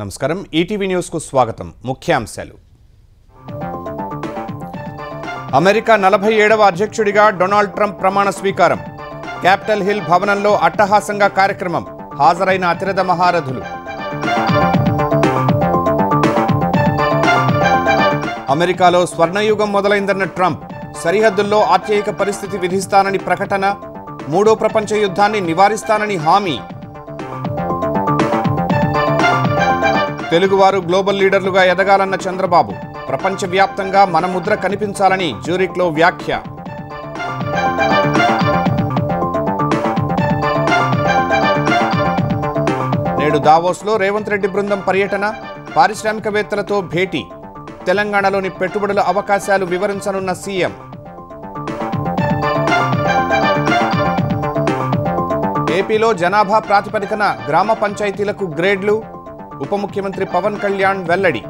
నమస్కారం ETV news కు స్వాగతం ముఖ్యాంశాలు అమెరికా 47వ అధ్యక్షుడిగా డొనాల్డ్ ట్రంప్ ప్రమాణ స్వీకారం క్యాపిటల్ హిల్ భవనంలో అట్టహాసంగా కార్యక్రమం హాజరైన అతిరథ మహారథులు అమెరికాలో స్వర్ణయుగం మొదలైందన్న ట్రంప్ సరిహద్దుల్లో అత్యయిక పరిస్థితి విధిస్తానని ప్రకటన మూడో ప్రపంచ యుద్ధాన్ని నివారిస్తానని హామీ తెలుగువారు గ్లోబల్ లీడర్లుగా ఎదగాలన్న చంద్రబాబు ప్రపంచవ్యాప్తంగా మన ముద్ర కనిపించాలని జ్యూరిక్లో వ్యాఖ్య నేడు దావోస్లో రేవంత్ రెడ్డి బృందం పర్యటన పారిశ్రామికవేత్తలతో భేటీ తెలంగాణలోని పెట్టుబడుల అవకాశాలు వివరించనున్న సీఎం ఏపీలో జనాభా ప్రాతిపదికన గ్రామ పంచాయతీలకు గ్రేడ్లు ఉప ముఖ్యమంత్రి పవన్ కళ్యాణ్ వెల్లడి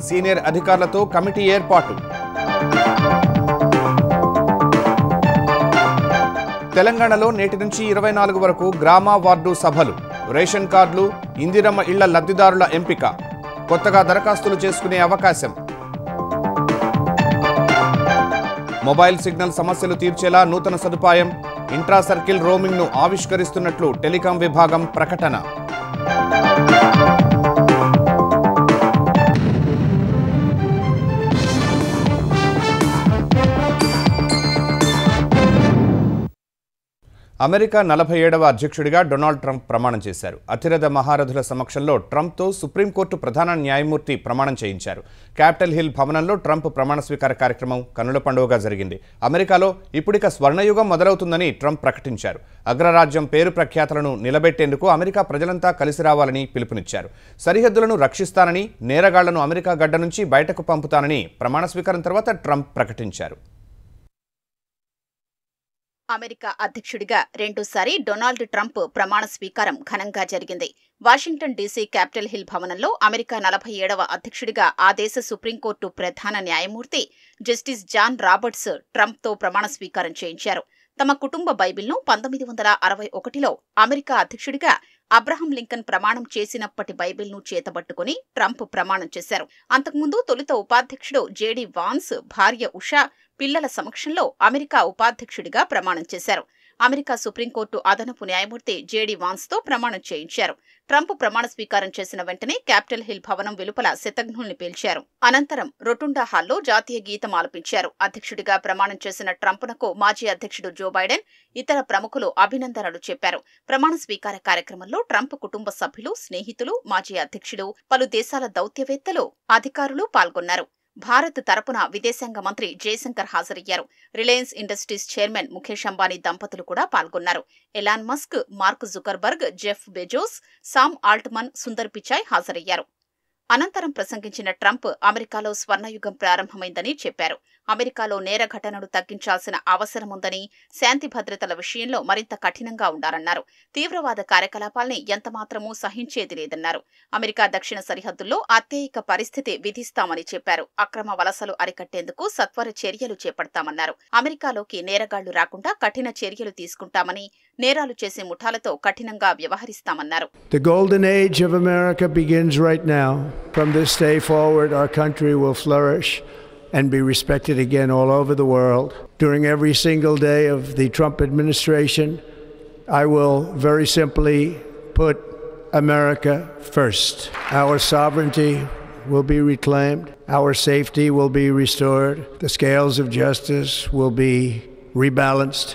సీనియర్ అధికారులతో కమిటీ ఏర్పాటు తెలంగాణలో నేటి నుంచి 24 వరకు గ్రామ వార్డు సభలు రేషన్ కార్డులు ఇందిరమ్మ ఇళ్ల లబ్ధిదారుల ఎంపిక కొత్తగా దరఖాస్తులు చేసుకునే అవకాశం మొబైల్ సిగ్నల్ సమస్యలు తీర్చేలా నూతన సదుపాయం ఇంట్రా సర్కిల్ రోమింగ్ ను ఆవిష్కరిస్తున్నట్లు టెలికాం విభాగం ప్రకటన అమెరికా 47వ అధ్యక్షుడిగా డొనాల్డ్ ట్రంప్ ప్రమాణం చేశారు అతిరథ మహారథుల సమక్షంలో ట్రంప్తో సుప్రీంకోర్టు ప్రధాన న్యాయమూర్తి ప్రమాణం చేయించారు క్యాపిటల్ హిల్ భవనంలో ట్రంప్ ప్రమాణ స్వీకార కార్యక్రమం కన్నుల పండుగగా జరిగింది అమెరికాలో ఇప్పుడిక స్వర్ణయుగం మొదలవుతుందని ట్రంప్ ప్రకటించారు అగ్రరాజ్యం పేరు ప్రఖ్యాతలను నిలబెట్టేందుకు అమెరికా ప్రజలంతా కలిసి రావాలని పిలుపునిచ్చారు సరిహద్దులను రక్షిస్తానని నేరగాళ్లను అమెరికా గడ్డ నుంచి బయటకు పంపుతానని ప్రమాణ స్వీకారం తర్వాత ట్రంప్ ప్రకటించారు అమెరికా అధ్యక్షుడిగా రెండోసారి డొనాల్డ్ ట్రంప్ ప్రమాణ స్వీకారం ఘనంగా జరిగింది వాషింగ్టన్ డీసీ క్యాపిటల్ హిల్ భవనంలో అమెరికా 47వ అధ్యక్షుడిగా ఆ దేశ సుప్రీంకోర్టు ప్రధాన న్యాయమూర్తి జస్టిస్ జాన్ రాబర్ట్స్ ట్రంప్తో ప్రమాణ స్వీకారం చేయించారు తమ కుటుంబ బైబిల్ను 1961లో అమెరికా అధ్యక్షుడిగా అబ్రహం లింకన్ ప్రమాణం చేసినప్పటి బైబిల్ను చేతబట్టుకుని ట్రంప్ ప్రమాణం చేశారు అంతకుముందు తొలుత ఉపాధ్యక్షుడు జేడీ వాన్స్ భార్య ఉషా పిల్లల సమక్షంలో అమెరికా ఉపాధ్యక్షుడిగా ప్రమాణం చేశారు అమెరికా సుప్రీంకోర్టు అదనపు న్యాయమూర్తి జేడీ వాన్స్తో ప్రమాణం చేయించారు ట్రంప్ ప్రమాణ స్వీకారం చేసిన వెంటనే క్యాపిటల్ హిల్ భవనం వెలుపల శతఘ్నుల్ని పేల్చారు అనంతరం రొటుండా హాల్లో జాతీయ గీతం ఆలపించారు అధ్యక్షుడిగా ప్రమాణం చేసిన ట్రంప్నకు మాజీ అధ్యక్షుడు జో బైడెన్ ఇతర ప్రముఖులు అభినందనలు చెప్పారు ప్రమాణ స్వీకార కార్యక్రమంలో ట్రంప్ కుటుంబ సభ్యులు స్నేహితులు మాజీ అధ్యక్షుడు పలు దేశాల దౌత్యవేత్తలు అధికారులు పాల్గొన్నారు భారత్ తరపున విదేశాంగ మంత్రి జయశంకర్ హాజరయ్యారు Reliance Industries chairman Mukesh Ambani దంపతులు కూడా పాల్గొన్నారు Elon Musk Mark Zuckerberg Jeff Bezos Sam Altman Sundar Pichai హాజరయ్యారు అనంతరం ప్రసంగించిన ట్రంప్ అమెరికాలో స్వర్ణయుగం ప్రారంభమైందని చెప్పారు అమెరికాలో నేర ఘటనలు తగ్గించాల్సిన అవసరముందని శాంతి భద్రతల విషయంలో మరింత కఠినంగా ఉండాలన్నారు తీవ్రవాద కార్యకలాపాల్ని ఎంతమాత్రమూ సహించేది లేదన్నారు అమెరికా దక్షిణ సరిహద్దుల్లో అత్యయిక పరిస్థితి విధిస్తామని చెప్పారు అక్రమ వలసలు అరికట్టేందుకు సత్వర చర్యలు చేపడతామన్నారు అమెరికాలోకి నేరగాళ్లు రాకుండా కఠిన చర్యలు తీసుకుంటామని నేరాలు చేసే ముఠాలతో కఠినంగా వ్యవహరిస్తామన్నారు The golden age of America begins right now. From this day forward, our country will flourish and be respected again all over the world. During every single day of the Trump administration, I will very simply put America first. Our sovereignty will be reclaimed. Our safety will be restored. The scales of justice will be rebalanced.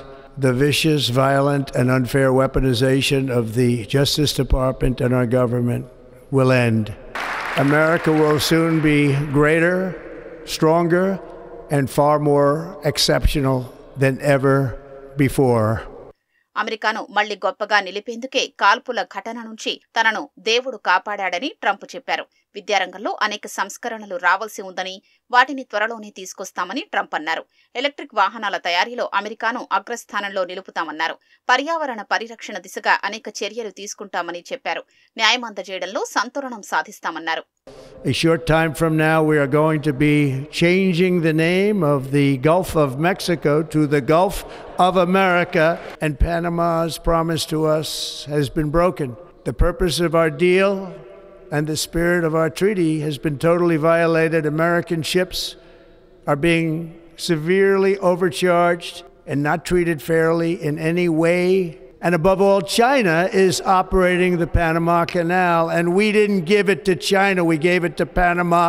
The vicious, violent, and unfair weaponization of the Justice Department and our government will end. America will soon be greater, stronger, and far more exceptional than ever before. అమెరికాను మళ్లీ గొప్పగా నిలిపేందుకే కాల్పుల ఘటన నుంచి తనను దేవుడు కాపాడాడని Trump చెప్పారు విద్యారంగంలో అనేక సంస్కరణలు రావాల్సి ఉందని వాటిని త్వరలోనే తీసుకొస్తామని ట్రంప్ అన్నారు ఎలక్ట్రిక్ వాహనాల తయారీలో అమెరికాను అగ్రస్థానంలో నిలుపుతామన్నారు పర్యావరణ పరిరక్షణ దిశగా అనేక చర్యలు తీసుకుంటామని చెప్పారు న్యాయం అందజేయడంలో సంతులనం సాధిస్తామన్నారు A short time from now, we are going to be changing the name of the Gulf of Mexico to the Gulf of America, and Panama's promise to us has been broken. The purpose of our deal and the spirit of our treaty has been totally violated. American ships are being severely overcharged and not treated fairly in any way. And above all, China is operating the Panama Canal, and we didn't give it to China. We gave it to Panama,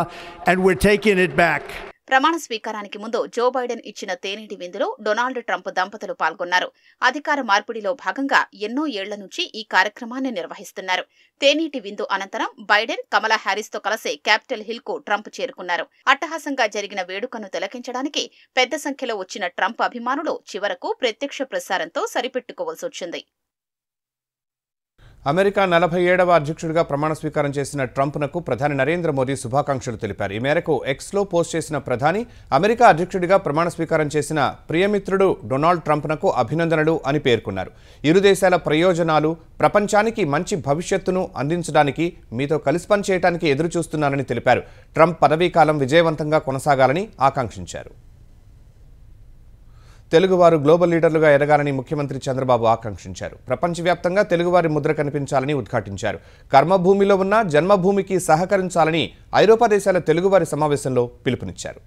and we're taking it back. ప్రమాణ స్వీకారానికి ముందు Joe Biden ఇచ్చిన తేనీటి విందులో Donald Trump దంపతులు పాల్గొన్నారు. అధికార మార్పిడిలో భాగంగా ఎన్నో ఏళ్ల నుంచి ఈ కార్యక్రమాన్ని నిర్వహిస్తున్నారు. తేనీటి విందు అనంతరం బైడెన్, కమలా హ్యారిస్తో కలిసి క్యాపిటల్ హిల్ కు ట్రంప్ చేరుకున్నారు. అట్టహాసంగా జరిగిన వేడుకను తిలకించడానికి పెద్ద సంఖ్యలో వచ్చిన ట్రంప్ అభిమానులు చివరకు ప్రత్యక్ష ప్రసారంతో సరిపెట్టుకోవాల్సి వచ్చింది. అమెరికా 47వ అధ్యక్షుడిగా ప్రమాణ స్వీకారం చేసిన ట్రంప్నకు ప్రధాని నరేంద్ర మోదీ శుభాకాంక్షలు తెలిపారు. ఈ మేరకు ఎక్స్లో పోస్ట్ చేసిన ప్రధాని అమెరికా అధ్యక్షుడిగా ప్రమాణ స్వీకారం చేసిన ప్రియమిత్రుడు డొనాల్డ్ ట్రంప్నకు అభినందనలు అని పేర్కొన్నారు. ఇరు దేశాల ప్రయోజనాలు, ప్రపంచానికి మంచి భవిష్యత్తును అందించడానికి మీతో కలిసి పనిచేయడానికి ఎదురుచూస్తున్నానని తెలిపారు. ట్రంప్ పదవీకాలం విజయవంతంగా కొనసాగాలని ఆకాంక్షించారు. తెలుగువారు గ్లోబల్ లీడర్లుగా ఎదగాలని ముఖ్యమంత్రి చంద్రబాబు ఆకాంక్షించారు. ప్రపంచవ్యాప్తంగా తెలుగువారి ముద్ర కనిపించాలని ఉద్ఘాటించారు. కర్మభూమిలో ఉన్న జన్మభూమికి సహకరించాలని ఐరోపా దేశాల తెలుగువారి సమావేశంలో పిలుపునిచ్చారు.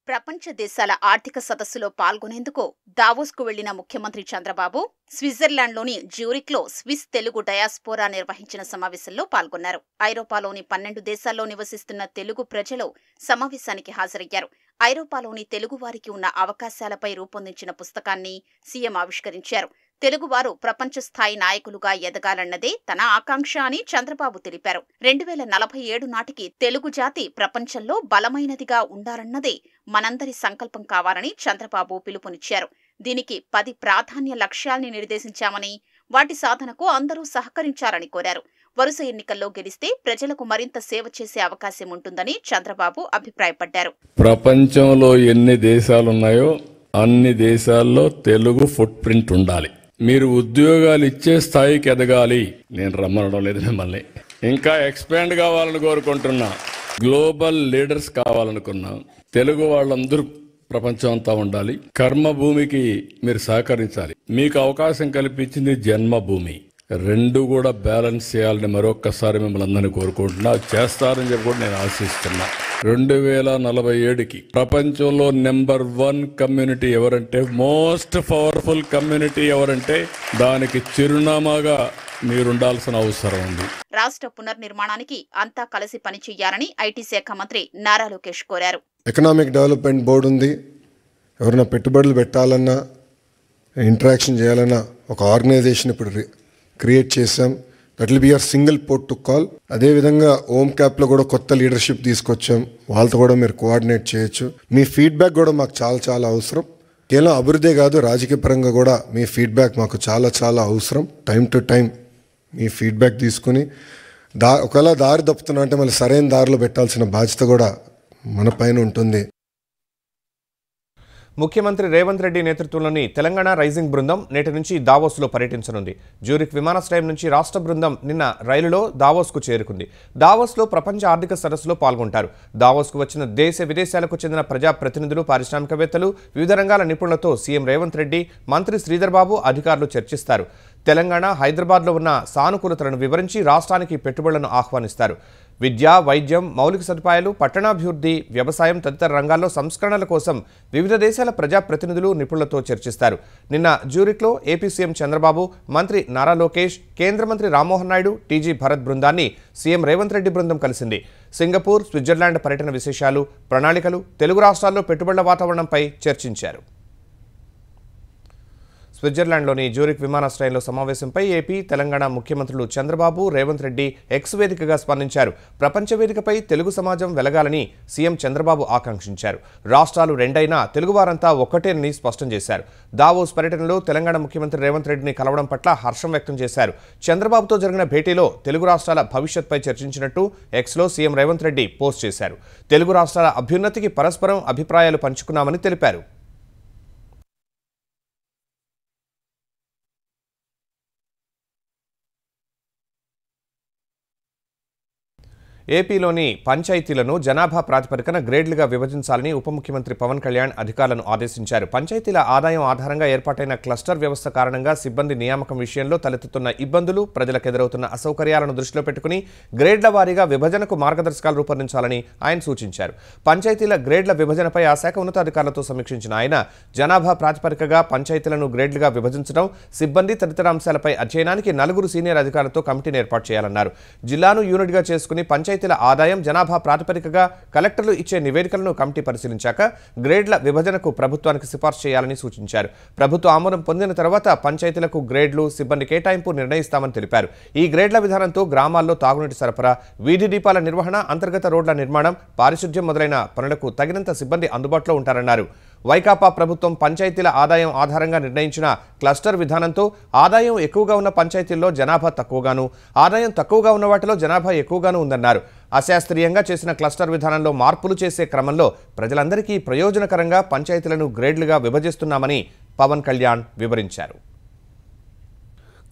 ప్రపంచ దేశాల ఆర్థిక సదస్సులో పాల్గొనేందుకు దావోస్కు వెళ్లిన ముఖ్యమంత్రి చంద్రబాబు స్విట్జర్లాండ్లోని జ్యూరిక్లో స్విస్ తెలుగు డయాస్పోరా నిర్వహించిన సమావేశంలో పాల్గొన్నారు. ఐరోపాలోని 12 దేశాల్లో నివసిస్తున్న తెలుగు ప్రజలు సమావేశానికి హాజరయ్యారు. ఐరోపాలోని తెలుగువారికి ఉన్న అవకాశాలపై రూపొందించిన పుస్తకాన్ని సీఎం ఆవిష్కరించారు. తెలుగువారు ప్రపంచ స్థాయి నాయకులుగా ఎదగాలన్నదే తన ఆకాంక్ష అని చంద్రబాబు తెలిపారు. 2047 నాటికి తెలుగు జాతి ప్రపంచంలో బలమైనదిగా ఉండాలన్నదే మనందరి సంకల్పం కావాలని చంద్రబాబు పిలుపునిచ్చారు. దీనికి 10 ప్రాధాన్య లక్ష్యాల్ని నిర్దేశించామని, వాటి సాధనకు అందరూ సహకరించాలని కోరారు. వరుస ఎన్నికల్లో గెలిస్తే ప్రజలకు మరింత సేవ చేసే అవకాశం ఉంటుందని చంద్రబాబు అభిప్రాయపడ్డారు. ప్రపంచంలో ఎన్ని దేశాలున్నాయో అన్ని దేశాల్లో తెలుగు ఫుట్ ప్రింట్ ఉండాలి. మీరు ఉద్యోగాలు ఇచ్చే స్థాయికి ఎదగాలి. నేను రమ్మనడం లేదు మిమ్మల్ని. ఇంకా ఎక్స్పాండ్ కావాలని కోరుకుంటున్నా. గ్లోబల్ లీడర్స్ కావాలనుకున్నా. తెలుగు వాళ్ళందరూ ప్రపంచం అంతా ఉండాలి. కర్మభూమికి మీరు సహకరించాలి. మీకు అవకాశం కల్పించింది జన్మభూమి. రెండు కూడా బ్యాలెన్స్ చేయాలని మరొక్కసారి మిమ్మల్ని అందరినీ కోరుకుంటున్నా. చేస్తారని చెప్పి కూడా నేను ఆశిస్తున్నా. 2047కి ప్రపంచంలో నెంబర్ 1 కమ్యూనిటీ ఎవరంటే, మోస్ట్ పవర్ఫుల్ కమ్యూనిటీ ఎవరంటే దానికి చిరునామాగా మీరుండాల్సిన అవసరం ఉంది. రాష్ట్ర పునర్నిర్మాణానికి అంతా కలిసి పనిచేయాలని ఐటీ శాఖ మంత్రి నారా లోకేష్ కోరారు. ఎకనామిక్ డెవలప్మెంట్ బోర్డు ఉంది. ఎవరైనా పెట్టుబడులు పెట్టాలన్నా, ఇంటరాక్షన్ చేయాలన్నా ఒక ఆర్గనైజేషన్ ఇప్పుడు క్రియేట్ చేసాం. That will be your single port to call. అదేవిధంగా ఓమ్ క్యాప్లో కూడా కొత్త లీడర్షిప్ తీసుకొచ్చాం. వాళ్ళతో కూడా మీరు కోఆర్డినేట్ చేయొచ్చు. మీ ఫీడ్బ్యాక్ కూడా మాకు చాలా చాలా అవసరం. కేవలం అభివృద్ధి కాదు, రాజకీయ పరంగా కూడా మీ ఫీడ్బ్యాక్ మాకు చాలా చాలా అవసరం. Time to time me feedback తీసుకుని ఒకవేళ దారి తప్పుతున్నా అంటే మళ్ళీ సరైన దారిలో పెట్టాల్సిన బాధ్యత కూడా మన పైన ఉంటుంది. ముఖ్యమంత్రి రేవంత్ రెడ్డి నేతృత్వంలోని తెలంగాణ రైజింగ్ బృందం నేటి నుంచి దావోస్లో పర్యటించనుంది. జ్యూరిక్ విమానాశ్రయం నుంచి రాష్ట్ర బృందం నిన్న రైలులో దావోస్కు చేరుకుంది. దావోస్లో ప్రపంచ ఆర్థిక సదస్సులో పాల్గొంటారు. దావోస్కు వచ్చిన దేశ విదేశాలకు చెందిన ప్రజాప్రతినిధులు, పారిశ్రామికవేత్తలు, వివిధ రంగాల నిపుణులతో సీఎం రేవంత్ రెడ్డి, మంత్రి శ్రీధర్ బాబు అధికారులు చర్చిస్తారు. తెలంగాణ, హైదరాబాద్లో ఉన్న సానుకూలతలను వివరించి రాష్ట్రానికి పెట్టుబడులను ఆహ్వానిస్తారు. విద్య, వైద్యం, మౌలిక సదుపాయాలు, పట్టణాభివృద్ధి, వ్యవసాయం తదితర రంగాల్లో సంస్కరణల కోసం వివిధ దేశాల ప్రజాప్రతినిధులు, నిపుణులతో చర్చిస్తారు. నిన్న జ్యూరిక్లో ఏపీ సీఎం చంద్రబాబు, మంత్రి నారా లోకేష్, కేంద్ర మంత్రి రామ్మోహన్ నాయుడు, టీజీ భరత్ బృందాన్ని సీఎం రేవంత్ రెడ్డి బృందం కలిసింది. సింగపూర్, స్విట్జర్లాండ్ పర్యటన విశేషాలు, ప్రణాళికలు, తెలుగు రాష్ట్రాల్లో పెట్టుబడుల వాతావరణంపై చర్చించారు. స్విట్జర్లాండ్లోని జ్యూరిక్ విమానాశ్రయంలో సమావేశంపై ఏపీ, తెలంగాణ ముఖ్యమంత్రులు చంద్రబాబు, రేవంత్ రెడ్డి ఎక్స్ వేదికగా స్పందించారు. ప్రపంచ వేదికపై తెలుగు సమాజం వెలగాలని సీఎం చంద్రబాబు ఆకాంక్షించారు. రాష్ట్రాలు రెండైనా తెలుగువారంతా ఒక్కటేనని స్పష్టం చేశారు. దావోస్ పర్యటనలో తెలంగాణ ముఖ్యమంత్రి రేవంత్ రెడ్డిని కలవడం పట్ల హర్షం వ్యక్తం చేశారు. చంద్రబాబుతో జరిగిన భేటీలో తెలుగు రాష్ట్రాల భవిష్యత్పై చర్చించినట్టు ఎక్స్లో సీఎం రేవంత్ రెడ్డి పోస్ట్ చేశారు. తెలుగు రాష్ట్రాల అభ్యున్నతికి పరస్పరం అభిప్రాయాలు పంచుకున్నామని తెలిపారు. ఏపీలోని పంచాయతీలను జనాభా ప్రాతిపదికన గ్రేడ్లుగా విభజించాలని ఉప ముఖ్యమంత్రి పవన్ కళ్యాణ్ అధికారులను ఆదేశించారు. పంచాయతీల ఆదాయం ఆధారంగా ఏర్పాటైన క్లస్టర్ వ్యవస్థ కారణంగా సిబ్బంది నియామకం విషయంలో తలెత్తుతున్న ఇబ్బందులు, ప్రజలకు ఎదురవుతున్న అసౌకర్యాలను దృష్టిలో పెట్టుకుని గ్రేడ్ల వారీగా విభజనకు మార్గదర్శకాలు రూపొందించాలని ఆయన సూచించారు. పంచాయతీల గ్రేడ్ల విభజనపై ఆ శాఖ ఉన్నతాధికారులతో సమీక్షించిన ఆయన జనాభా ప్రాతిపదికగా పంచాయతీలను గ్రేడ్లుగా విభజించడం, సిబ్బంది తదితర అంశాలపై అధ్యయనానికి 4 సీనియర్ అధికారులతో కమిటీని ఏర్పాటు చేయాలన్నారు. జిల్లాను యూనిట్గా చేసుకుని పంచాయతీల ఆదాయం, జనాభా ప్రాతిపదికగా కలెక్టర్లు ఇచ్చే నివేదికలను కమిటీ పరిశీలించాక గ్రేడ్ల విభజనకు ప్రభుత్వానికి సిఫార్సు చేయాలని సూచించారు. ప్రభుత్వ ఆమోదం పొందిన తర్వాత పంచాయతీలకు గ్రేడ్లు, సిబ్బంది కేటాయింపు నిర్ణయిస్తామని తెలిపారు. ఈ గ్రేడ్ల విధానంతో గ్రామాల్లో తాగునీటి సరఫరా, వీధి దీపాల నిర్వహణ, అంతర్గత రోడ్ల నిర్మాణం, పారిశుధ్యం మొదలైన పనులకు తగినంత సిబ్బంది అందుబాటులో ఉంటారన్నారు. వైకాపా ప్రభుత్వం పంచాయతీల ఆదాయం ఆధారంగా నిర్ణయించిన క్లస్టర్ విధానంతో ఆదాయం ఎక్కువగా ఉన్న పంచాయతీల్లో జనాభా తక్కువగాను, ఆదాయం తక్కువగా ఉన్న వాటిలో జనాభా ఎక్కువగాను ఉందన్నారు. అశాస్త్రీయంగా చేసిన క్లస్టర్ విధానంలో మార్పులు చేసే క్రమంలో ప్రజలందరికీ ప్రయోజనకరంగా పంచాయతీలను గ్రేడ్లుగా విభజిస్తున్నామని పవన్ కళ్యాణ్ వివరించారు.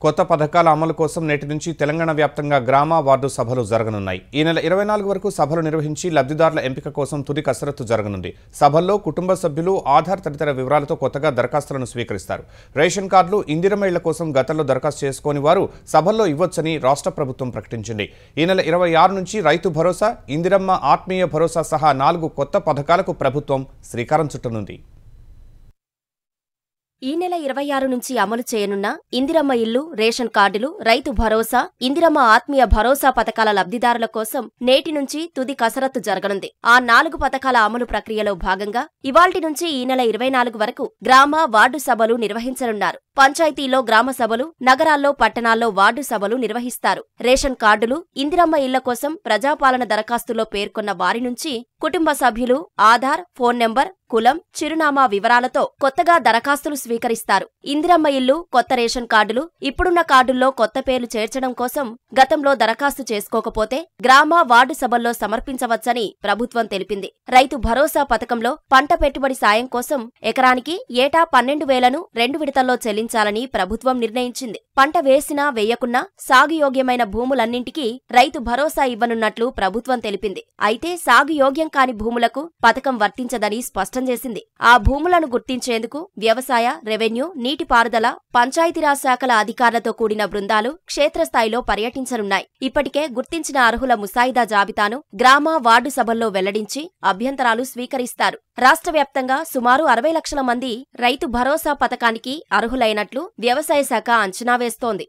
కొత్త పథకాల అమలు కోసం నేటి నుంచి తెలంగాణ వ్యాప్తంగా గ్రామ, వార్డు సభలు జరగనున్నాయి. ఈ నెల 24 వరకు సభలు నిర్వహించి లబ్ధిదారుల ఎంపిక కోసం తుది కసరత్తు జరగనుంది. సభల్లో కుటుంబ సభ్యులు, ఆధార్ తదితర వివరాలతో కొత్తగా దరఖాస్తులను స్వీకరిస్తారు. రేషన్ కార్డులు, ఇందిరమ్మ ఇళ్ల కోసం గతంలో దరఖాస్తు చేసుకోని వారు సభల్లో ఇవ్వొచ్చని రాష్ట్ర ప్రభుత్వం ప్రకటించింది. ఈ నెల 26 నుంచి రైతు భరోసా, ఇందిరమ్మ ఆత్మీయ భరోసా సహా 4 కొత్త పథకాలకు ప్రభుత్వం శ్రీకారం చుట్టనుంది. ఈ నెల 26 నుంచి అమలు చేయనున్న ఇందిరమ్మ ఇల్లు, రేషన్ కార్డులు, రైతు భరోసా, ఇందిరమ్మ ఆత్మీయ భరోసా పథకాల లబ్ధిదారుల కోసం నేటి నుంచి తుది కసరత్తు జరగనుంది. ఆ 4 పథకాల అమలు ప్రక్రియలో భాగంగా ఇవాల్టి నుంచి ఈ నెల 24 వరకు గ్రామ, వార్డు సభలు నిర్వహించనున్నారు. పంచాయతీల్లో గ్రామ సభలు, నగరాల్లో, పట్టణాల్లో వార్డు సభలు నిర్వహిస్తారు. రేషన్ కార్డులు, ఇందిరమ్మ ఇళ్ల కోసం ప్రజాపాలన దరఖాస్తులో పేర్కొన్న వారి నుంచి కుటుంబ సభ్యులు ఆధార్, ఫోన్ నెంబర్, కులం, చిరునామా వివరాలతో కొత్తగా దరఖాస్తులు స్వీకరిస్తారు. ఇందిరమ్మ ఇల్లు, కొత్త రేషన్ కార్డులు, ఇప్పుడున్న కార్డుల్లో కొత్త పేర్లు చేర్చడం కోసం గతంలో దరఖాస్తు చేసుకోకపోతే గ్రామ, వార్డు సభల్లో సమర్పించవచ్చని ప్రభుత్వం తెలిపింది. రైతు భరోసా పథకంలో పంట పెట్టుబడి సాయం కోసం ఎకరానికి ఏటా 12,000ను 2 విడతల్లో చెల్లించాలని ప్రభుత్వం నిర్ణయించింది. పంట వేసినా వేయకున్నా సాగుయోగ్యమైన భూములన్నింటికీ రైతు భరోసా ఇవ్వనున్నట్లు ప్రభుత్వం తెలిపింది. అయితే సాగుయోగ్యం కాని భూములకు పథకం వర్తించదని స్పష్టం చేసింది. ఆ భూములను గుర్తించేందుకు వ్యవసాయ, రెవెన్యూ, నీటిపారుదల, పంచాయతీరాజ్ శాఖల అధికారులతో కూడిన బృందాలు క్షేత్రస్థాయిలో పర్యటించనున్నాయి. ఇప్పటికే గుర్తించిన అర్హుల ముసాయిదా జాబితాను గ్రామ, వార్డు సభల్లో వెల్లడించి అభ్యంతరాలు స్వీకరిస్తారు. రాష్ట్ర వ్యాప్తంగా సుమారు 60 లక్షల మంది రైతు భరోసా పథకానికి అర్హులైనట్లు వ్యవసాయ శాఖ అంచనా వేస్తోంది.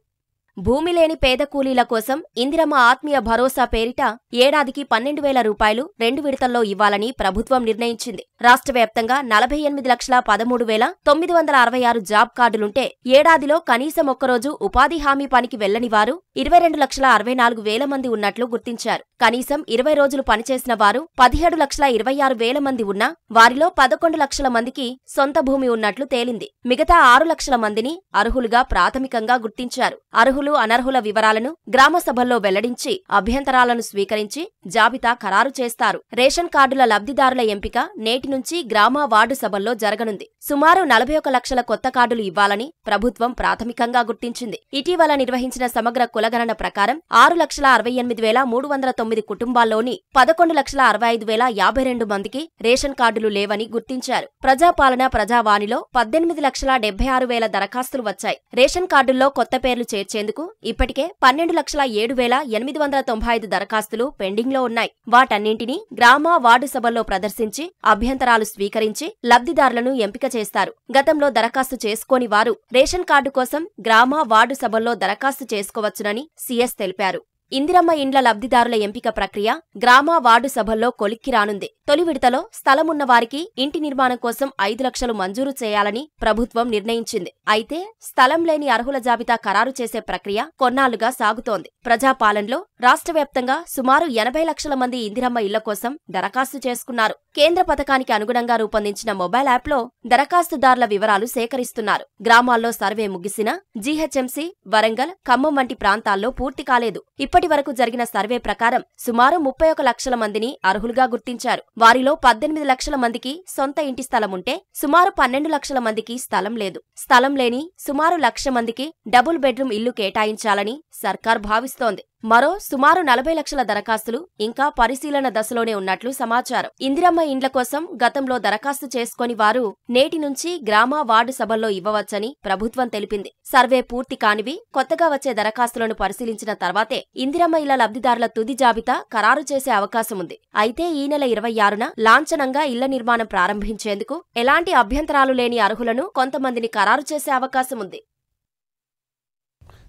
భూమి లేని పేద కూలీల కోసం ఇందిరమ్మ ఆత్మీయ భరోసా పేరిట ఏడాదికి 12,000 రూపాయలు 2 విడతల్లో ఇవ్వాలని ప్రభుత్వం నిర్ణయించింది. రాష్ట్ర వ్యాప్తంగా 48,13,966 జాబ్ కార్డులుంటే ఏడాదిలో కనీసం ఒక్కరోజు ఉపాధి హామీ పనికి వెళ్లని వారు 22,64,000 మంది ఉన్నట్లు గుర్తించారు. కనీసం 20 రోజులు పనిచేసిన వారు 17,26,000 మంది ఉన్నా వారిలో 11 లక్షల మందికి సొంత భూమి ఉన్నట్లు తేలింది. మిగతా 6 లక్షల మందిని అర్హులుగా ప్రాథమికంగా గుర్తించారు. అర్హులు, అనర్హుల వివరాలను గ్రామ సభల్లో వెల్లడించి అభ్యంతరాలను స్వీకరించి జాబితా ఖరారు చేస్తారు. రేషన్ కార్డుల లబ్ధిదారుల ఎంపిక నేటి నుంచి గ్రామ, వార్డు సభల్లో జరగనుంది. సుమారు 41 లక్షల కొత్త కార్డులు ఇవ్వాలని ప్రభుత్వం ప్రాథమికంగా గుర్తించింది. ఇటీవల నిర్వహించిన సమగ్ర కులగణన ప్రకారం 6,68,309 కుటుంబాల్లోని 11,65,052 మందికి రేషన్ కార్డులు లేవని గుర్తించారు. ప్రజాపాలన, ప్రజావాణిలో 18,76,000 దరఖాస్తులు వచ్చాయి. రేషన్ కార్డుల్లో కొత్త పేర్లు చేర్చేందుకు ఇప్పటికే 12,07,895 దరఖాస్తులు పెండింగ్లో ఉన్నాయి. వాటన్నింటినీ గ్రామ, వార్డు సభల్లో ప్రదర్శించి అభ్యంతరాలు స్వీకరించి లబ్ధిదారులను ఎంపిక చేస్తారు. గతంలో దరఖాస్తు చేసుకోని వారు రేషన్ కార్డు కోసం గ్రామ, వార్డు సభల్లో దరఖాస్తు చేసుకోవచ్చునని సీఎస్ తెలిపారు. ఇందిరమ్మ ఇండ్ల లబ్ధిదారుల ఎంపిక ప్రక్రియ గ్రామ, వార్డు సభల్లో కొలిక్కి రానుంది. తొలి విడతలో స్థలమున్న వారికి ఇంటి నిర్మాణం కోసం 5 లక్షలు మంజూరు చేయాలని ప్రభుత్వం నిర్ణయించింది. అయితే స్థలం లేని అర్హుల జాబితా ఖరారు చేసే ప్రక్రియ కొన్నాళ్లుగా సాగుతోంది. ప్రజాపాలనలో రాష్ట్ర వ్యాప్తంగా సుమారు 80 లక్షల మంది ఇందిరమ్మ ఇళ్ల కోసం దరఖాస్తు చేసుకున్నారు. కేంద్ర పథకానికి అనుగుణంగా రూపొందించిన మొబైల్ యాప్లో దరఖాస్తుదారుల వివరాలు సేకరిస్తున్నారు. గ్రామాల్లో సర్వే ముగిసినా జీహెచ్ఎంసీ, వరంగల్, ఖమ్మం వంటి ప్రాంతాల్లో పూర్తి కాలేదు. ఇప్పటి వరకు జరిగిన సర్వే ప్రకారం సుమారు 31 లక్షల మందిని అర్హులుగా గుర్తించారు. వారిలో 18 లక్షల మందికి సొంత ఇంటి స్థలం ఉంటే సుమారు 12 లక్షల మందికి స్థలం లేదు. స్థలం లేని సుమారు 1,00,000 మందికి డబుల్ బెడ్రూమ్ ఇల్లు కేటాయించాలని సర్కార్ భావిస్తోంది. మరో సుమారు 40 లక్షల దరఖాస్తులు ఇంకా పరిశీలన దశలోనే ఉన్నట్లు సమాచారం. ఇందిరమ్మ ఇండ్ల కోసం గతంలో దరఖాస్తు చేసుకుని వారు నేటి నుంచి గ్రామ వార్డు సభల్లో ఇవ్వవచ్చని ప్రభుత్వం తెలిపింది. సర్వే పూర్తి కానివి కొత్తగా వచ్చే దరఖాస్తులను పరిశీలించిన తర్వాతే ఇందిరమ్మ ఇళ్ల లబ్ధిదారుల తుది జాబితా ఖరారు చేసే అవకాశముంది. అయితే ఈ నెల 26న లాంఛనంగా ఇళ్ల నిర్మాణం ప్రారంభించేందుకు ఎలాంటి అభ్యంతరాలు లేని అర్హులను కొంతమందిని ఖరారు చేసే అవకాశముంది.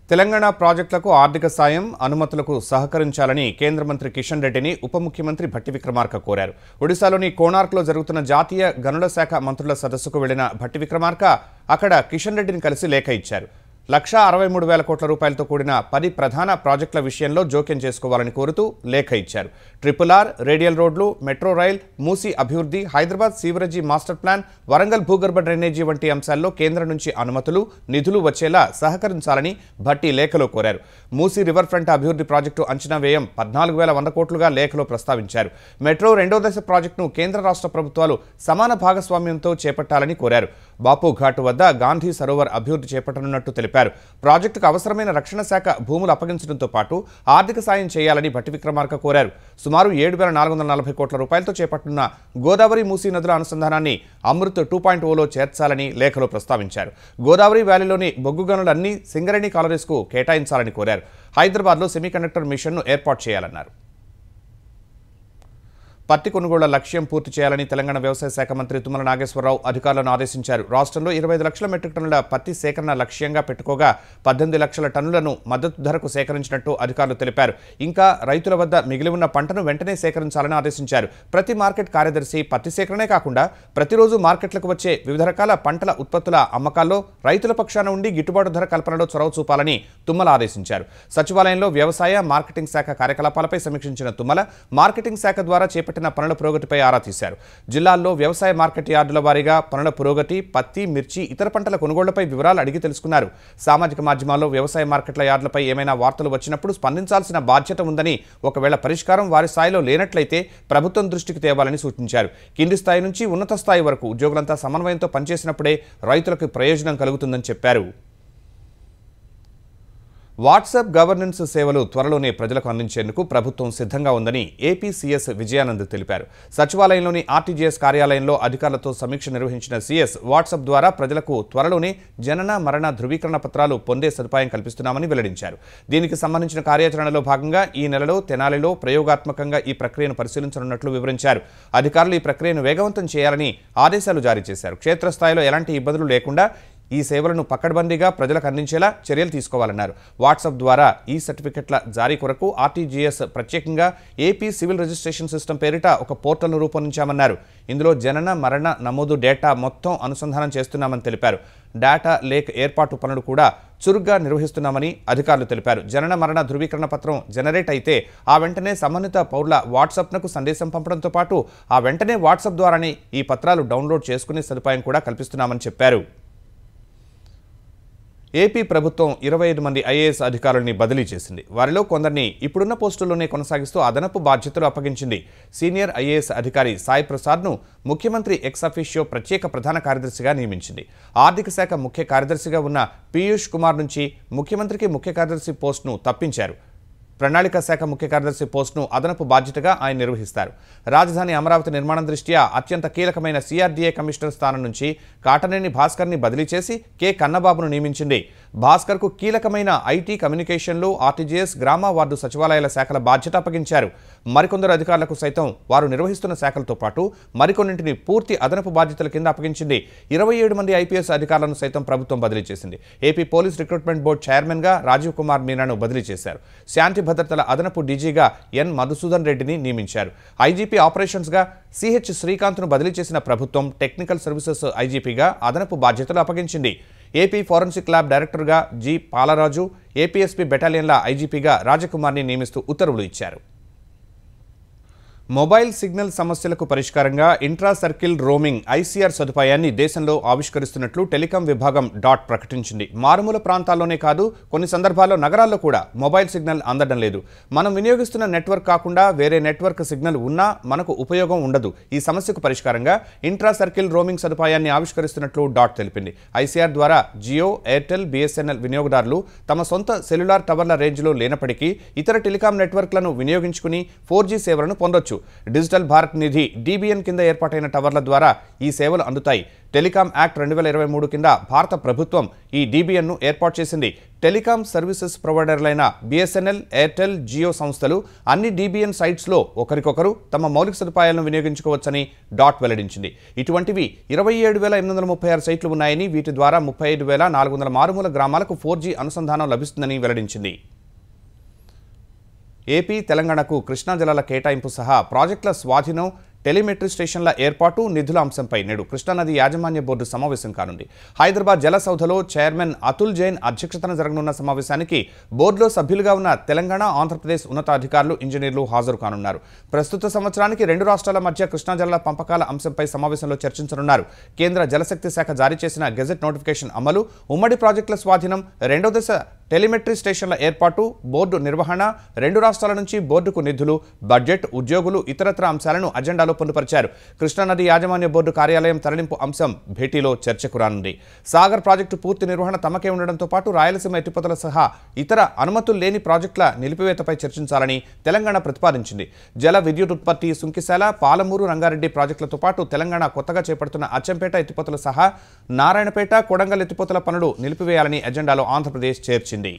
తెలంగాణ ప్రాజెక్టులకు ఆర్థిక సాయం, అనుమతులకు సహకరించాలని కేంద్ర మంత్రి కిషన్ రెడ్డిని ఉప ముఖ్యమంత్రి భట్టి విక్రమార్క కోరారు. ఒడిశాలోని కోణార్క్లో జరుగుతున్న జాతీయ గనుల శాఖ మంత్రుల సదస్సుకు వెళ్లిన భట్టి విక్రమార్క అక్కడ కిషన్ రెడ్డిని కలిసి లేఖ ఇచ్చారు. 1,63,000 కోట్ల రూపాయలతో కూడిన 10 ప్రధాన ప్రాజెక్టుల విషయంలో జోక్యం చేసుకోవాలని కోరుతూ లేఖ ఇచ్చారు. RRR, రేడియల్ రోడ్లు, మెట్రో రైల్, మూసీ అభివృద్ధి, Hyderabad sewerage master plan, Warangal భూగర్భ డ్రైనేజీ వంటి అంశాల్లో కేంద్రం నుంచి అనుమతులు, నిధులు వచ్చేలా సహకరించాలని భట్టి లేఖలో కోరారు. మూసీ రివర్ ఫ్రంట్ అభివృద్ధి ప్రాజెక్టు అంచనా వ్యయం 14,100 కోట్లుగా లేఖలో ప్రస్తావించారు. మెట్రో 2వ దశ ప్రాజెక్టును కేంద్ర రాష్ట్ర ప్రభుత్వాలు సమాన భాగస్వామ్యంతో చేపట్టాలని కోరారు. బాపు ఘాటు వద్ద గాంధీ సరోవర్ అభివృద్ధి చేపట్టనున్నట్టు తెలిపారు. ప్రాజెక్టుకు అవసరమైన రక్షణ శాఖ భూములు అప్పగించడంతో పాటు ఆర్థిక సాయం చేయాలని భట్టి విక్రమార్క కోరారు. సుమారు 7,440 కోట్ల రూపాయలతో చేపట్టున్న గోదావరి మూసీ నదుల అనుసంధానాన్ని అమృత్ 2.0లో చేర్చాలని లేఖలో ప్రస్తావించారు. గోదావరి వ్యాలీలోని బొగ్గు గనులన్నీ సింగరేణి కాలరీస్కు కేటాయించాలని కోరారు. హైదరాబాద్లో సెమీకండక్టర్ మిషన్ను ఏర్పాటు చేయాలన్నారు. పత్తి కొనుగోళ్ల లక్ష్యం పూర్తి చేయాలని తెలంగాణ వ్యవసాయ శాఖ మంత్రి తుమ్మల నాగేశ్వరరావు అధికారులను ఆదేశించారు. రాష్ట్రంలో 25 లక్షల మెట్రిక్ టన్నుల పత్తి సేకరణ లక్ష్యంగా పెట్టుకోగా 18 లక్షల టన్నులను మద్దతు ధరకు సేకరించినట్టు అధికారులు తెలిపారు. ఇంకా రైతుల వద్ద మిగిలి ఉన్న పంటను వెంటనే సేకరించాలని ఆదేశించారు. ప్రతి మార్కెట్ కార్యదర్శి పత్తి సేకరణే కాకుండా ప్రతిరోజు మార్కెట్లకు వచ్చే వివిధ రకాల పంటల ఉత్పత్తుల అమ్మకాల్లో రైతుల పక్షాన ఉండి గిట్టుబాటు ధర కల్పనలో చొరవ చూపాలని తుమ్మల ఆదేశించారు. సచివాలయంలో వ్యవసాయ మార్కెటింగ్ శాఖ కార్యకలాపాలపై సమీక్షించిన తుమ్మల మార్కెటింగ్ శాఖ ద్వారా చేపట్టిన పనుల పురోగతిపై ఆరా తీశారు. జిల్లాల్లో వ్యవసాయ మార్కెట్ యార్డుల వారీగా పనుల పురోగతి, పత్తి, మిర్చి, ఇతర పంటల కొనుగోళ్లపై వివరాలు అడిగి తెలుసుకున్నారు. సామాజిక మాధ్యమాల్లో వ్యవసాయ మార్కెట్ల యార్డులపై ఏమైనా వార్తలు వచ్చినప్పుడు స్పందించాల్సిన బాధ్యత ఉందని, ఒకవేళ పరిష్కారం వారి స్థాయిలో లేనట్లయితే ప్రభుత్వం దృష్టికి తేవాలని సూచించారు. కింది స్థాయి నుంచి ఉన్నత స్థాయి వరకు ఉద్యోగులంతా సమన్వయంతో పనిచేసినప్పుడే రైతులకు ప్రయోజనం కలుగుతుందని చెప్పారు. వాట్సాప్ గవర్నెన్స్ సేవలు త్వరలోనే ప్రజలకు అందించేందుకు ప్రభుత్వం సిద్ధంగా ఉందని ఏపీ సీఎస్ విజయానంద్ తెలిపారు. సచివాలయంలోని ఆర్టీజీఎస్ కార్యాలయంలో అధికారులతో సమీక్ష నిర్వహించిన సీఎస్ వాట్సాప్ ద్వారా ప్రజలకు త్వరలోనే జనన మరణ ధృవీకరణ పత్రాలు పొందే సదుపాయం కల్పిస్తున్నామని వెల్లడించారు. దీనికి సంబంధించిన కార్యాచరణలో భాగంగా ఈ నెలలో తెనాలిలో ప్రయోగాత్మకంగా ఈ ప్రక్రియను పరిశీలించనున్నట్లు వివరించారు. అధికారులు ఈ ప్రక్రియను వేగవంతం చేయాలని ఆదేశాలు జారీ చేశారు. క్షేత్రస్థాయిలో ఎలాంటి ఇబ్బందులు లేకుండా ఈ సేవలను పకడ్బందీగా ప్రజలకు అందించేలా చర్యలు తీసుకోవాలన్నారు. వాట్సాప్ ద్వారా ఈ సర్టిఫికెట్ల జారీ కొరకు ఆర్టీజీఎస్ ప్రత్యేకంగా ఏపీ సివిల్ రిజిస్ట్రేషన్ సిస్టమ్ పేరిట ఒక పోర్టల్ను రూపొందించామన్నారు. ఇందులో జనన మరణ నమోదు డేటా మొత్తం అనుసంధానం చేస్తున్నామని తెలిపారు. డేటా లేక్ ఏర్పాటు పనులు కూడా చురుగ్గా నిర్వహిస్తున్నామని అధికారులు తెలిపారు. జనన మరణ ధృవీకరణ పత్రం జనరేట్ అయితే ఆ వెంటనే సంబంధిత పౌరుల వాట్సాప్నకు సందేశం పంపడంతో పాటు ఆ వెంటనే వాట్సాప్ ద్వారానే ఈ పత్రాలు డౌన్లోడ్ చేసుకునే సదుపాయం కూడా కల్పిస్తున్నామని చెప్పారు. ఏపీ ప్రభుత్వం 25 మంది ఐఏఎస్ అధికారులని బదిలీ చేసింది. వారిలో కొందరిని ఇప్పుడున్న పోస్టుల్లోనే కొనసాగిస్తూ అదనపు బాధ్యతలు అప్పగించింది. సీనియర్ ఐఏఎస్ అధికారి సాయి ప్రసాద్ను ముఖ్యమంత్రి ఎక్స్ అఫీషియో ప్రత్యేక ప్రధాన కార్యదర్శిగా నియమించింది. ఆర్థిక శాఖ ముఖ్య కార్యదర్శిగా ఉన్న పీయూష్ కుమార్ నుంచి ముఖ్యమంత్రికి ముఖ్య కార్యదర్శి పోస్టును తప్పించారు. ప్రణాళిక శాఖ ముఖ్య కార్యదర్శి పోస్టును అదనపు బాధ్యతగా ఆయన నిర్వహిస్తారు. రాజధాని అమరావతి నిర్మాణం దృష్ట్యా అత్యంత కీలకమైన సిఆర్డీఏ కమిషనర్ స్థానం నుంచి కాటనేని భాస్కర్ని బదిలీ చేసి కె కన్నబాబును నియమించింది. భాస్కర్కు కీలకమైన ఐటీ, కమ్యూనికేషన్లు, ఆర్టీజీఎస్, గ్రామ వార్డు సచివాలయాల శాఖల బాధ్యత అప్పగించారు. మరికొందరు అధికారులకు సైతం వారు నిర్వహిస్తున్న శాఖలతో పాటు మరికొన్నింటిని పూర్తి అదనపు బాధ్యతల కింద అప్పగించింది. 27 మంది ఐపీఎస్ అధికారులను సైతం ప్రభుత్వం బదిలీ చేసింది. ఏపీ పోలీస్ రిక్రూట్మెంట్ బోర్డు చైర్మన్గా రాజీవ్ కుమార్ మీనాను బదిలీ చేశారు. శాంతి భద్రతల అదనపు డీజీగా ఎన్ మధుసూదన్ రెడ్డిని నియమించారు. ఐజీపీ ఆపరేషన్స్గా సిహెచ్ శ్రీకాంత్ను బదిలీ చేసిన ప్రభుత్వం టెక్నికల్ సర్వీసెస్ ఐజీపీగా అదనపు బాధ్యతలు అప్పగించింది. ఏపీ ఫోరెన్సిక్ ల్యాబ్ డైరెక్టర్గా జి పాలరాజు, ఏపీఎస్పీ బెటాలియన్ల ఐజీపీగా రాజకుమార్ని నియమిస్తూ ఉత్తర్వులు ఇచ్చారు. మొబైల్ సిగ్నల్ సమస్యలకు పరిష్కారంగా ఇంట్రా సర్కిల్ రోమింగ్ ఐసీఆర్ సదుపాయాన్ని దేశంలో ఆవిష్కరిస్తున్నట్లు టెలికాం విభాగం డాట్ ప్రకటించింది. మారుమూల ప్రాంతాల్లోనే కాదు, కొన్ని సందర్భాల్లో నగరాల్లో కూడా మొబైల్ సిగ్నల్ అందడం లేదు. మనం వినియోగిస్తున్న నెట్వర్క్ కాకుండా వేరే నెట్వర్క్ సిగ్నల్ ఉన్నా మనకు ఉపయోగం ఉండదు. ఈ సమస్యకు పరిష్కారంగా ఇంట్రా సర్కిల్ రోమింగ్ సదుపాయాన్ని ఆవిష్కరిస్తున్నట్లు డాట్ తెలిపింది. ఐసీఆర్ ద్వారా జియో, ఎయిర్టెల్, బిఎస్ఎన్ఎల్ వినియోగదారులు తమ సొంత సెల్యులార్ టవర్ల రేంజ్లో లేనప్పటికీ ఇతర టెలికాం నెట్వర్క్లను వినియోగించుకుని 4G సేవలను పొందొచ్చు. డిజిటల్ భారత్ నిధి DBN కింద ఏర్పాటైన టవర్ల ద్వారా ఈ సేవలు అందుతాయి. టెలికాం యాక్ట్ 2023 కింద భారత ప్రభుత్వం ఈ DBN ను ఏర్పాటు చేసింది. టెలికాం సర్వీసెస్ ప్రొవైడర్లైన బిఎస్ఎన్ఎల్, ఎయిర్టెల్, జియో సంస్థలు అన్ని DBN సైట్స్లో ఒకరికొకరు తమ మౌలిక సదుపాయాలను వినియోగించుకోవచ్చని డాట్ వెల్లడించింది. ఇటువంటివి 27,836 సైట్లు ఉన్నాయని, వీటి ద్వారా 35,400 మారుమూల గ్రామాలకు 4G అనుసంధానం లభిస్తుందని వెల్లడించింది. ఏపీ, తెలంగాణకు కృష్ణా జలాల కేటాయింపు సహా ప్రాజెక్టుల స్వాధీనం, టెలిమెట్రీ స్టేషన్ల ఏర్పాటు, నిధుల అంశంపై నేడు కృష్ణానది యాజమాన్య బోర్డు సమావేశం కానుంది. హైదరాబాద్ జల సౌధలో చైర్మన్ అతుల్ జైన్ అధ్యక్షతన జరగనున్న సమావేశానికి బోర్డులో సభ్యులుగా ఉన్న తెలంగాణ, ఆంధ్రప్రదేశ్ ఉన్నతాధికారులు, ఇంజనీర్లు హాజరు కానున్నారు. ప్రస్తుత సంవత్సరానికి 2 రాష్ట్రాల మధ్య కృష్ణా జలాల పంపకాల అంశంపై సమావేశంలో చర్చించనున్నారు. కేంద్ర జలశక్తి శాఖ జారీ చేసిన గెజెట్ నోటిఫికేషన్ అమలు, ఉమ్మడి ప్రాజెక్టుల స్వాధీనం, 2వ దశ టెలిమెట్రీ స్టేషన్ల ఏర్పాటు, బోర్డు నిర్వహణ, 2 రాష్ట్రాల నుంచి బోర్డుకు నిధులు, బడ్జెట్, ఉద్యోగులు, ఇతరత్ర అంశాలను అజెండాలో పొందుపరిచారు. కృష్ణానది యాజమాన్య బోర్డు కార్యాలయం తరలింపు అంశం భేటీలో చర్చకు రానుంది. సాగర్ ప్రాజెక్టు పూర్తి నిర్వహణ తమకే ఉండడంతో పాటు రాయలసీమ ఎత్తిపోతల సహా ఇతర అనుమతులు లేని ప్రాజెక్టుల నిలిపివేతపై చర్చించాలని తెలంగాణ ప్రతిపాదించింది. జల విద్యుత్ ఉత్పత్తి, సుంకిశాల, పాలమూరు, రంగారెడ్డి ప్రాజెక్టులతో పాటు తెలంగాణ కొత్తగా చేపడుతున్న అచ్చంపేట ఎత్తిపోతలు సహా నారాయణపేట, కొడంగల్ ఎత్తిపోతల పనులు నిలిపివేయాలని అజెండాలో ఆంధ్రప్రదేశ్ చేర్చింది.